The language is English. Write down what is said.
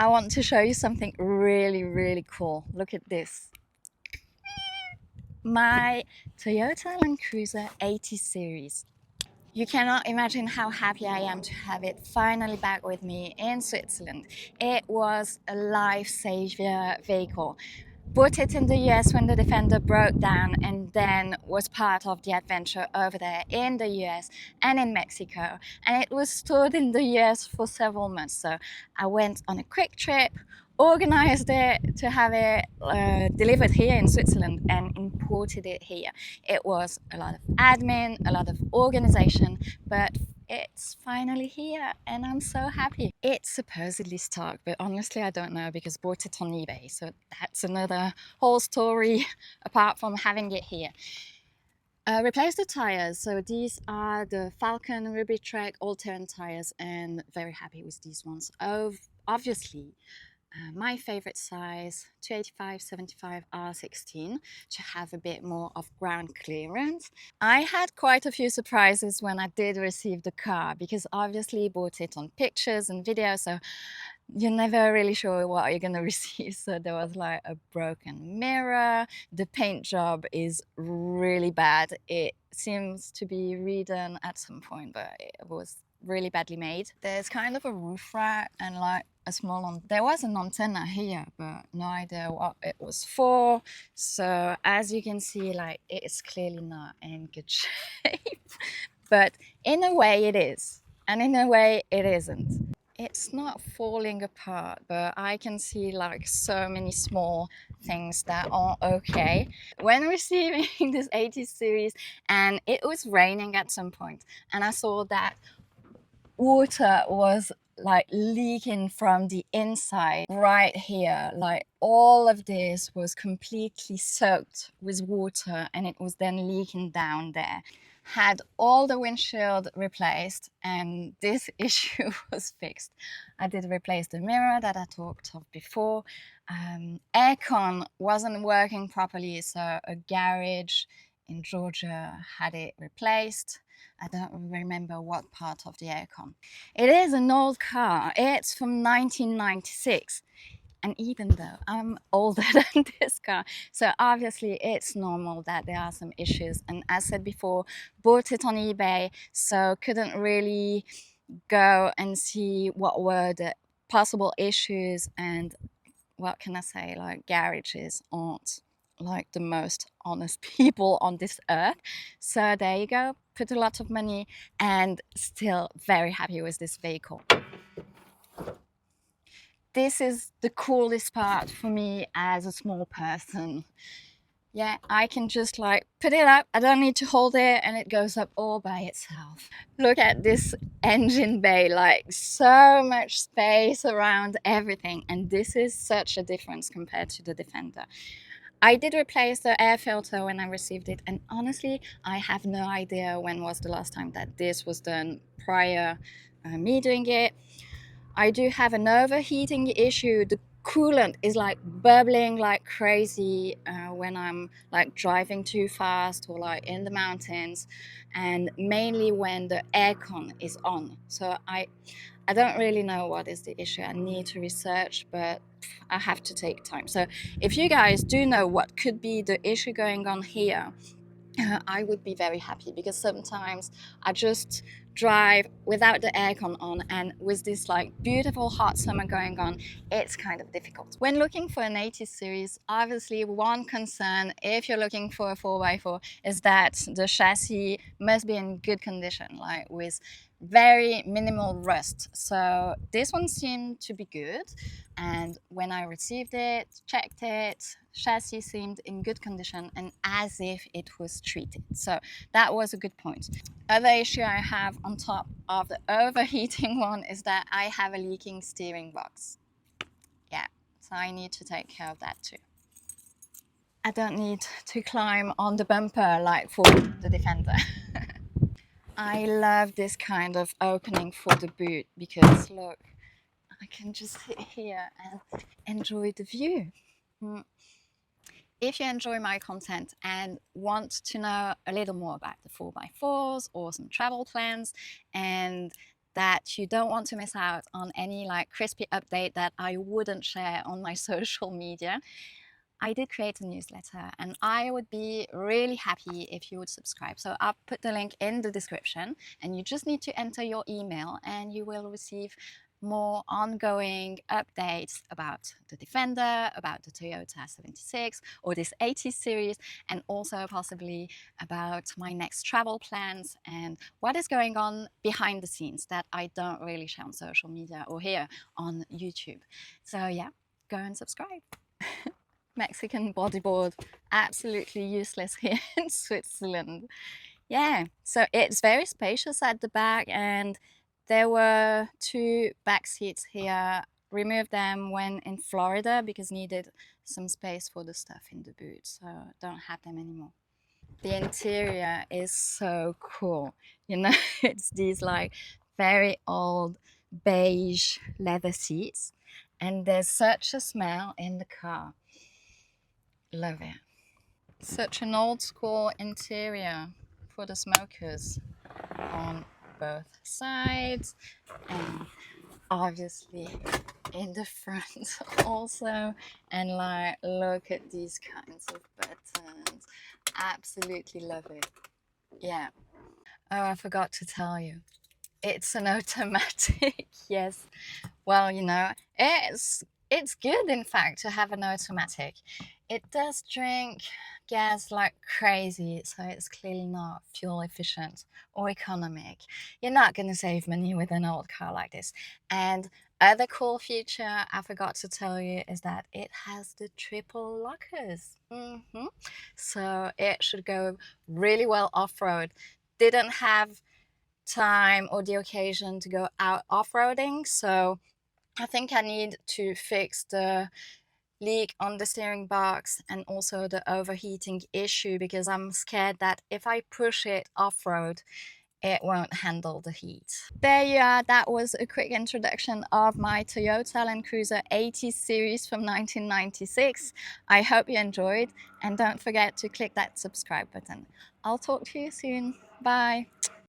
I want to show you something really cool. Look at this. My Toyota Land Cruiser 80 series. You cannot imagine how happy I am to have it finally back with me in Switzerland. It was a life-saver vehicle. Bought it in the US when the Defender broke down and then was part of the adventure over there in the US and in Mexico. And it was stored in the US for several months. So I went on a quick trip, organized it to have it delivered here in Switzerland and imported it here. It was a lot of admin, a lot of organization, but it's finally here and I'm so happy. It's supposedly stock, but honestly I don't know because I bought it on eBay, so that's another whole story apart from having it here. Replace the tires, so these are the Falcon Ruby Trek all-terrain tires and very happy with these ones. Obviously my favorite size 285/75 R16 to have a bit more of ground clearance. I had quite a few surprises when I did receive the car because obviously bought it on pictures and videos, so you're never really sure what you're gonna receive. So there was like a broken mirror, the paint job is really bad. It seems to be redone at some point, but it was really badly made. There's kind of a roof rack and like a small there was an antenna here, but no idea what it was for. So as you can see, like it is clearly not in good shape. But in a way it is, and in a way it isn't. It's not falling apart, but I can see like so many small things that are okay. When receiving this 80 series, and it was raining at some point, and I saw that water was like leaking from the inside right here. Like all of this was completely soaked with water and it was then leaking down there. Had all the windshield replaced and this issue was fixed. I did replace the mirror that I talked of before. Aircon wasn't working properly, so a garage in Georgia had it replaced. I don't remember what part of the aircon. It is an old car. It's from 1996. And even though I'm older than this car, so obviously it's normal that there are some issues. And as said before, bought it on eBay, so couldn't really go and see what were the possible issues. And what can I say, like garages aren't like the most honest people on this earth. So there you go, put a lot of money and still very happy with this vehicle. This is the coolest part for me as a small person. Yeah, I can just like put it up, I don't need to hold it and it goes up all by itself. Look at this engine bay, like so much space around everything, and this is such a difference compared to the Defender. I did replace the air filter when I received it, and honestly I have no idea when was the last time that this was done prior me doing it. I do have an overheating issue. The coolant is like bubbling like crazy when I'm like driving too fast or like in the mountains, and mainly when the aircon is on. So I don't really know what is the issue. I need to research, but I have to take time. So if you guys do know what could be the issue going on here, I would be very happy, because sometimes I just drive without the aircon on, and with this like beautiful hot summer going on, it's kind of difficult. When looking for an 80 series, obviously one concern if you're looking for a 4x4 is that the chassis must be in good condition, like with very minimal rust. So this one seemed to be good, and when I received it, checked it, chassis seemed in good condition and as if it was treated. So that was a good point. Other issue I have on top of the overheating one is that I have a leaking steering box. Yeah, so I need to take care of that too. I don't need to climb on the bumper like for the Defender. I love this kind of opening for the boot because look, I can just sit here and enjoy the view. If you enjoy my content and want to know a little more about the 4x4s or some travel plans and that you don't want to miss out on any like crispy update that I wouldn't share on my social media, I did create a newsletter, and I would be really happy if you would subscribe. So I'll put the link in the description, and you just need to enter your email and you will receive more ongoing updates about the Defender, about the Toyota 76 or this 80 series, and also possibly about my next travel plans and what is going on behind the scenes that I don't really share on social media or here on YouTube. So yeah, go and subscribe. Mexican bodyboard, absolutely useless here in Switzerland. Yeah, so it's very spacious at the back, and there were two back seats here. Removed them when in Florida because needed some space for the stuff in the boot, so don't have them anymore. The interior is so cool. You know, it's these like very old beige leather seats, and there's such a smell in the car. Love it. Such an old school interior for the smokers on both sides, and obviously in the front also. And like, look at these kinds of buttons. Absolutely love it. Yeah. Oh, I forgot to tell you. It's an automatic. Yes. Well, you know, it's good in fact to have an automatic. It does drink gas like crazy, so it's clearly not fuel efficient or economic. You're not going to save money with an old car like this. And other cool feature I forgot to tell you is that it has the triple lockers. So it should go really well off-road. Didn't have time or the occasion to go out off-roading, so I think I need to fix the leak on the steering box and also the overheating issue, because I'm scared that if I push it off-road, it won't handle the heat. There you are. That was a quick introduction of my Toyota Land Cruiser 80 series from 1996. I hope you enjoyed, and don't forget to click that subscribe button. I'll talk to you soon. Bye.